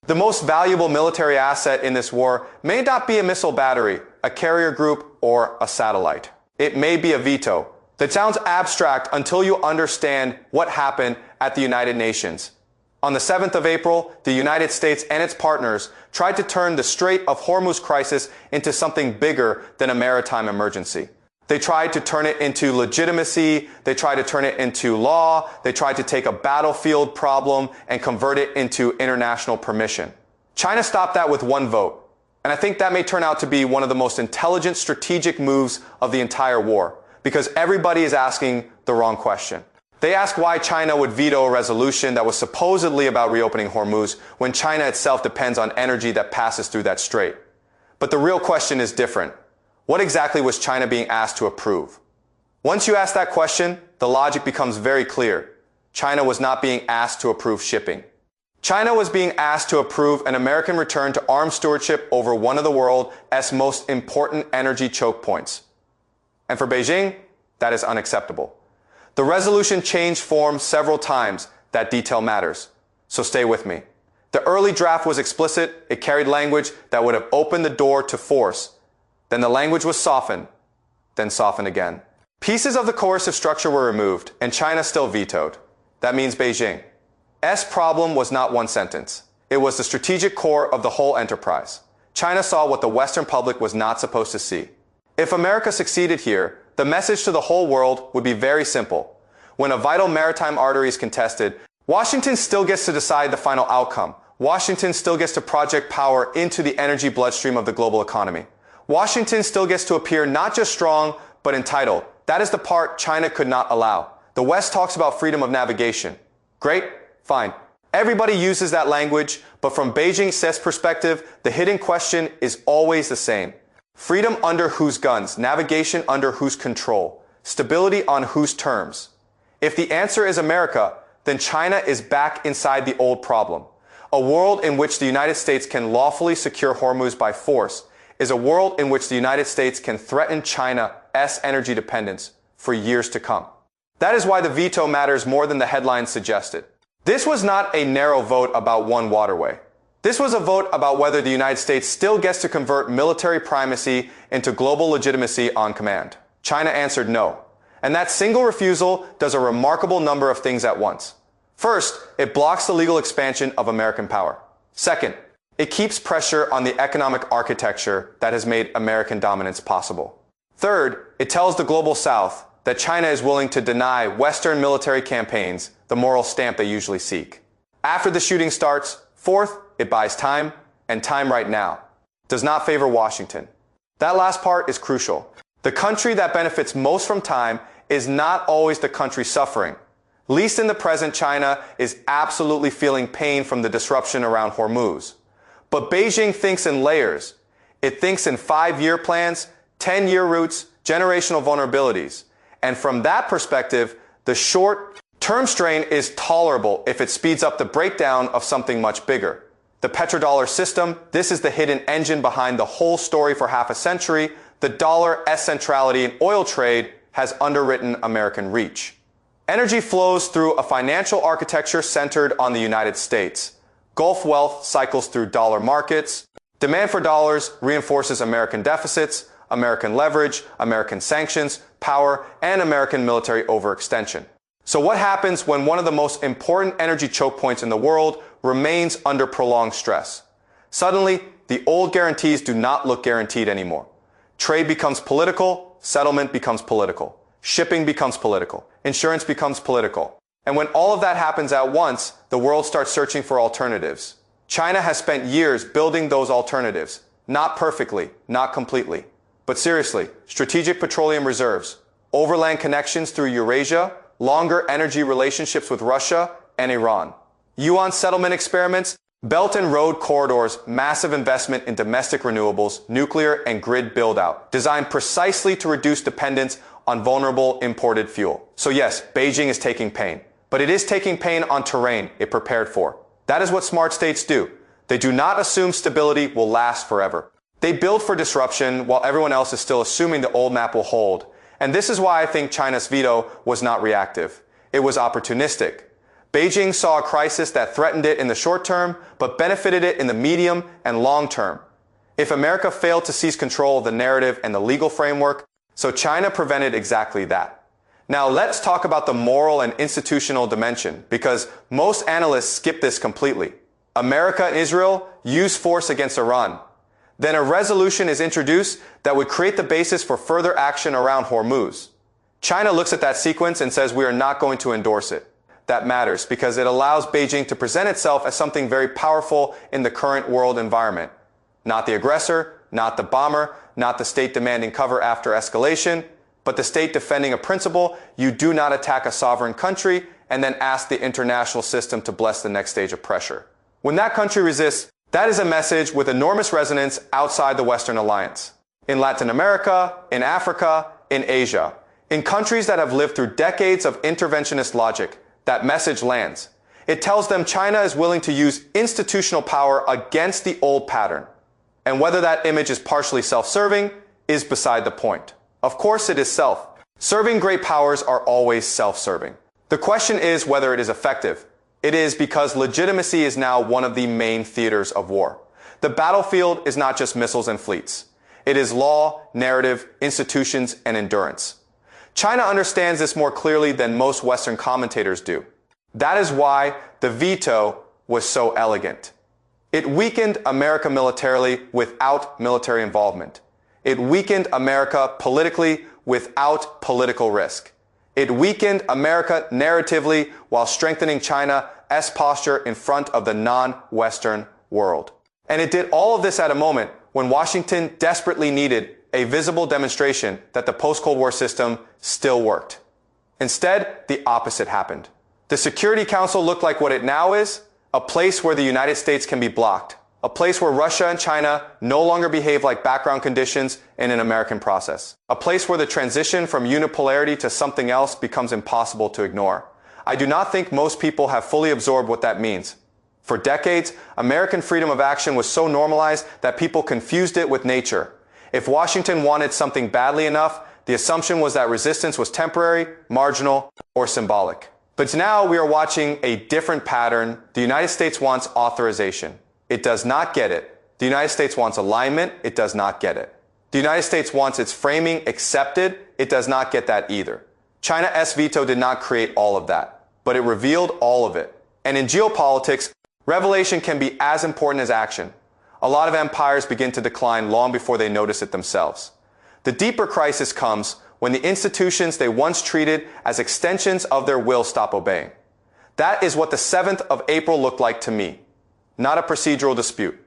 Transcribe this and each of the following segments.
The most valuable military asset in this war may not be a missile battery, a carrier group, or a satellite. It may be a veto. That sounds abstract until you understand what happened at the United Nations. On the 7th of April, the United States and its partners tried to turn the Strait of Hormuz crisis into something bigger than a maritime emergency. They tried to turn it into legitimacy, they tried to turn it into law, they tried to take a battlefield problem and convert it into international permission. China stopped that with one vote, and I think that may turn out to be one of the most intelligent strategic moves of the entire war, because everybody is asking the wrong question. They ask why China would veto a resolution that was supposedly about reopening Hormuz when China itself depends on energy that passes through that strait. But the real question is different. What exactly was China being asked to approve? Once you ask that question, the logic becomes very clear. China was not being asked to approve shipping. China was being asked to approve an American return to armed stewardship over one of the world's most important energy choke points. And for Beijing, that is unacceptable. The resolution changed form several times. That detail matters. So stay with me. The early draft was explicit. It carried language that would have opened the door to force. Then the language was softened, then softened again. Pieces of the coercive structure were removed, and China still vetoed. That means Beijing's problem was not one sentence. It was the strategic core of the whole enterprise. China saw what the Western public was not supposed to see. If America succeeded here, the message to the whole world would be very simple. When a vital maritime artery is contested, Washington still gets to decide the final outcome. Washington still gets to project power into the energy bloodstream of the global economy. Washington still gets to appear not just strong, but entitled. That is the part China could not allow. The West talks about freedom of navigation. Great, fine. Everybody uses that language, but from Beijing's perspective, the hidden question is always the same. Freedom under whose guns? Navigation under whose control? Stability on whose terms? If the answer is America, then China is back inside the old problem. A world in which the United States can lawfully secure Hormuz by force is a world in which the United States can threaten China's energy dependence for years to come. That is why the veto matters more than the headlines suggested. This was not a narrow vote about one waterway. This was a vote about whether the United States still gets to convert military primacy into global legitimacy on command. China answered no. And that single refusal does a remarkable number of things at once. First, it blocks the legal expansion of American power. Second, it keeps pressure on the economic architecture that has made American dominance possible. Third, it tells the global South that China is willing to deny Western military campaigns the moral stamp they usually seek. After the shooting starts, fourth, it buys time, and time right now does not favor Washington. That last part is crucial. The country that benefits most from time is not always the country suffering. Least in the present, China is absolutely feeling pain from the disruption around Hormuz. But Beijing thinks in layers. It thinks in 5-year plans, 10-year routes, generational vulnerabilities. And from that perspective, the short-term strain is tolerable if it speeds up the breakdown of something much bigger. The petrodollar system, this is the hidden engine behind the whole story for half a century. The dollar's centrality in oil trade has underwritten American reach. Energy flows through a financial architecture centered on the United States. Gulf wealth cycles through dollar markets. Demand for dollars reinforces American deficits, American leverage, American sanctions, power, and American military overextension. So what happens when one of the most important energy choke points in the world remains under prolonged stress? Suddenly, the old guarantees do not look guaranteed anymore. Trade becomes political, settlement becomes political, shipping becomes political, insurance becomes political. And when all of that happens at once, the world starts searching for alternatives. China has spent years building those alternatives. Not perfectly, not completely. But seriously, strategic petroleum reserves, overland connections through Eurasia, longer energy relationships with Russia and Iran. Yuan settlement experiments, Belt and Road corridors, massive investment in domestic renewables, nuclear and grid build-out, designed precisely to reduce dependence on vulnerable imported fuel. So yes, Beijing is taking pain, but it is taking pain on terrain it prepared for. That is what smart states do. They do not assume stability will last forever. They build for disruption while everyone else is still assuming the old map will hold. And this is why I think China's veto was not reactive. It was opportunistic. Beijing saw a crisis that threatened it in the short term, but benefited it in the medium and long term. If America failed to seize control of the narrative and the legal framework, so China prevented exactly that. Now let's talk about the moral and institutional dimension, because most analysts skip this completely. America and Israel use force against Iran. Then a resolution is introduced that would create the basis for further action around Hormuz. China looks at that sequence and says we are not going to endorse it. That matters because it allows Beijing to present itself as something very powerful in the current world environment. Not the aggressor, not the bomber, not the state demanding cover after escalation, but the state defending a principle: you do not attack a sovereign country and then ask the international system to bless the next stage of pressure. When that country resists, that is a message with enormous resonance outside the Western alliance. In Latin America, in Africa, in Asia, in countries that have lived through decades of interventionist logic, that message lands. It tells them China is willing to use institutional power against the old pattern. And whether that image is partially self-serving is beside the point. Of course it is self-serving. Great powers are always self-serving. The question is whether it is effective. It is, because legitimacy is now one of the main theaters of war. The battlefield is not just missiles and fleets. It is law, narrative, institutions, and endurance. China understands this more clearly than most Western commentators do. That is why the veto was so elegant. It weakened America militarily without military involvement. It weakened America politically without political risk. It weakened America narratively while strengthening China's posture in front of the non-Western world. And it did all of this at a moment when Washington desperately needed a visible demonstration that the post-Cold War system still worked. Instead, the opposite happened. The Security Council looked like what it now is: a place where the United States can be blocked, a place where Russia and China no longer behave like background conditions in an American process, a place where the transition from unipolarity to something else becomes impossible to ignore. I do not think most people have fully absorbed what that means. For decades, American freedom of action was so normalized that people confused it with nature. If Washington wanted something badly enough, the assumption was that resistance was temporary, marginal, or symbolic. But now we are watching a different pattern. The United States wants authorization. It does not get it. The United States wants alignment. It does not get it. The United States wants its framing accepted. It does not get that either. China's veto did not create all of that, but it revealed all of it. And in geopolitics, revelation can be as important as action. A lot of empires begin to decline long before they notice it themselves. The deeper crisis comes when the institutions they once treated as extensions of their will stop obeying. That is what the 7th of April looked like to me. Not a procedural dispute,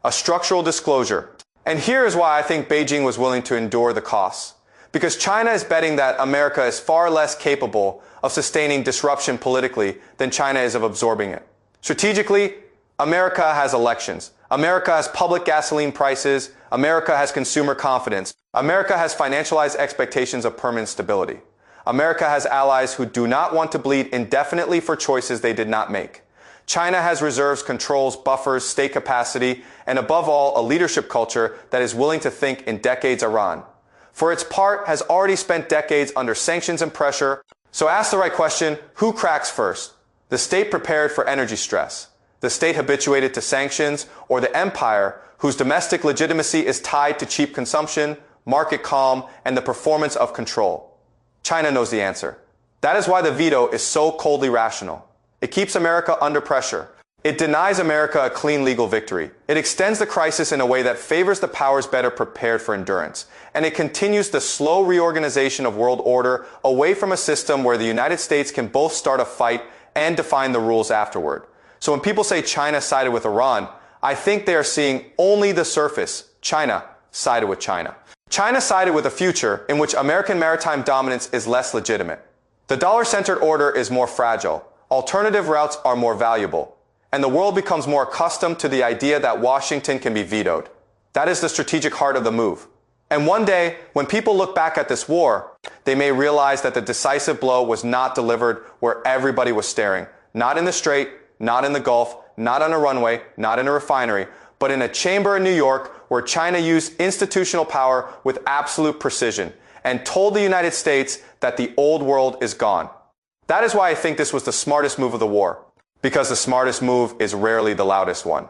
a structural disclosure. And here is why I think Beijing was willing to endure the costs. Because China is betting that America is far less capable of sustaining disruption politically than China is of absorbing it. Strategically, America has elections. America has public gasoline prices. America has consumer confidence. America has financialized expectations of permanent stability. America has allies who do not want to bleed indefinitely for choices they did not make. China has reserves, controls, buffers, state capacity, and above all, a leadership culture that is willing to think in decades Iran. For its part, has already spent decades under sanctions and pressure. So ask the right question: who cracks first? The state prepared for energy stress, the state habituated to sanctions, or the empire whose domestic legitimacy is tied to cheap consumption, market calm, and the performance of control? China knows the answer. That is why the veto is so coldly rational. It keeps America under pressure. It denies America a clean legal victory. It extends the crisis in a way that favors the powers better prepared for endurance. And it continues the slow reorganization of world order away from a system where the United States can both start a fight and define the rules afterward. So when people say China sided with Iran, I think they are seeing only the surface. China sided with China. China sided with a future in which American maritime dominance is less legitimate. The dollar-centered order is more fragile. Alternative routes are more valuable. And the world becomes more accustomed to the idea that Washington can be vetoed. That is the strategic heart of the move. And one day, when people look back at this war, they may realize that the decisive blow was not delivered where everybody was staring. Not in the Strait, not in the Gulf, not on a runway, not in a refinery, but in a chamber in New York where China used institutional power with absolute precision and told the United States that the old world is gone. That is why I think this was the smartest move of the war, because the smartest move is rarely the loudest one.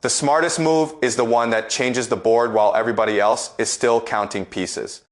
The smartest move is the one that changes the board while everybody else is still counting pieces.